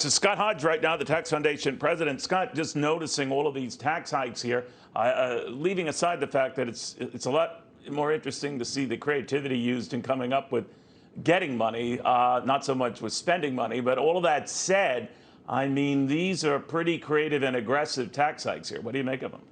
So Scott Hodge right now, the Tax Foundation President. Scott, just noticing all of these tax hikes here, leaving aside the fact that it's a lot more interesting to see the creativity used in coming up with getting money, not so much with spending money. But all of that said, I mean, these are pretty creative and aggressive tax hikes here. What do you make of them?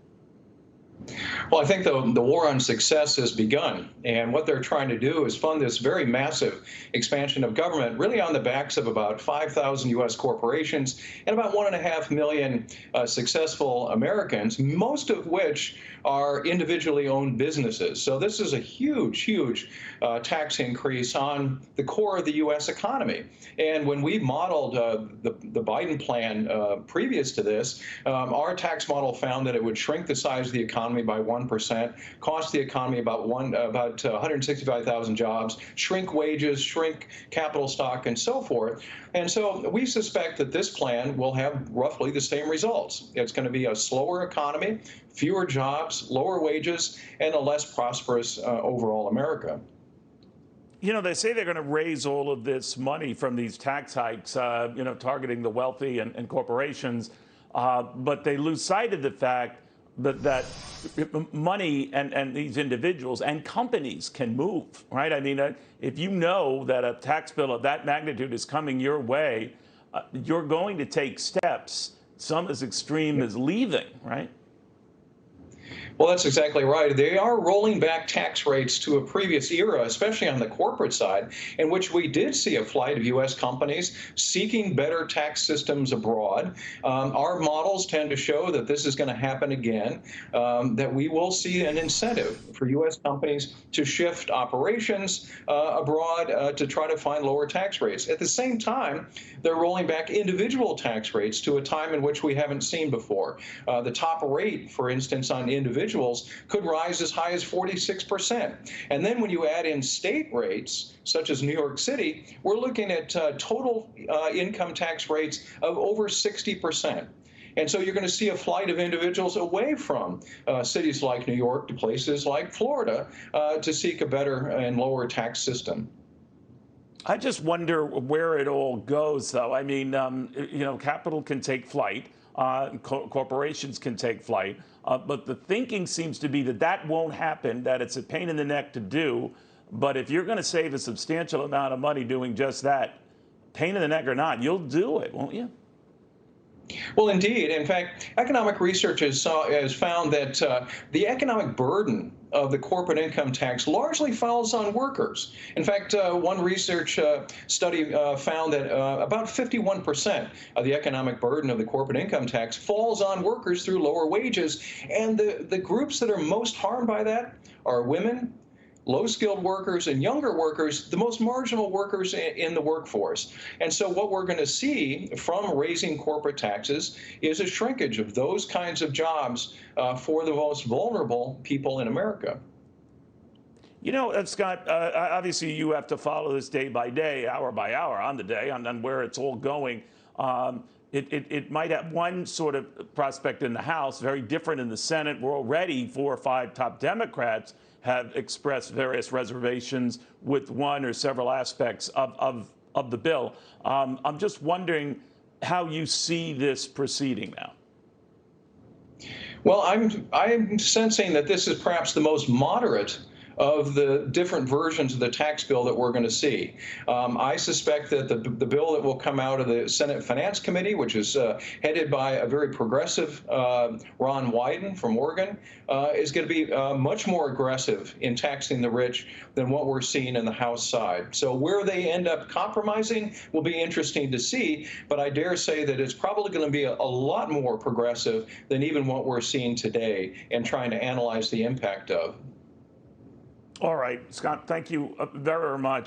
Well, I think the war on success has begun, and what they're trying to do is fund this very massive expansion of government, really on the backs of about 5,000 U.S. corporations and about 1.5 million successful Americans, most of which are individually owned businesses. So this is a huge, huge tax increase on the core of the U.S. economy. And when we modeled the Biden plan previous to this, our tax model found that it would shrink the size of the economy by 1%, cost the economy about 165,000 jobs, shrink wages, shrink capital stock, and so forth. And so we suspect that this plan will have roughly the same results. It's going to be a slower economy, fewer jobs, lower wages, and a less prosperous overall America. You know, they say they're going to raise all of this money from these tax hikes, targeting the wealthy and corporations, but they lose sight of the fact that money and these individuals and companies can move, right? I mean, if you know that a tax bill of that magnitude is coming your way, you're going to take steps, some as extreme as leaving, right? Well, that's exactly right. They are rolling back tax rates to a previous era, especially on the corporate side, in which we did see a flight of U.S. companies seeking better tax systems abroad. Our models tend to show that this is going to happen again, that we will see an incentive for U.S. companies to shift operations abroad to try to find lower tax rates. At the same time, they're rolling back individual tax rates to a time in which we haven't seen before. The top rate, for instance, on individuals could rise as high as 46%. And then when you add in state rates, such as New York City, we're looking at total income tax rates of over 60%. And so you're going to see a flight of individuals away from cities like New York to places like Florida to seek a better and lower tax system. I just wonder where it all goes, though. I mean, capital can take flight. Corporations can take flight, but the thinking seems to be that that won't happen, that it's a pain in the neck to do. But if you're going to save a substantial amount of money doing just that, pain in the neck or not, you'll do it, won't you? Well, indeed. In fact, economic research has found that the economic burden of the corporate income tax largely falls on workers. In fact, one research study found that about 51% of the economic burden of the corporate income tax falls on workers through lower wages. And the groups that are most harmed by that are women, low-skilled workers, and younger workers, the most marginal workers in the workforce. And so what we're going to see from raising corporate taxes is a shrinkage of those kinds of jobs for the most vulnerable people in America. You know, Scott, obviously you have to follow this day by day, hour by hour on the day, on where it's all going. It might have one sort of prospect in the House, very different in the Senate, where already 4 or 5 top Democrats have expressed various reservations with one or several aspects of the bill. I'm just wondering how you see this proceeding now. Well, I'm sensing that this is perhaps the most moderate of the different versions of the tax bill that we're going to see. I suspect that the bill that will come out of the Senate Finance Committee, which is headed by a very progressive Ron Wyden from Oregon, is going to be much more aggressive in taxing the rich than what we're seeing in the House side. So where they end up compromising will be interesting to see, but I dare say that it's probably going to be a lot more progressive than even what we're seeing today and trying to analyze the impact of. All right, Scott, thank you very much.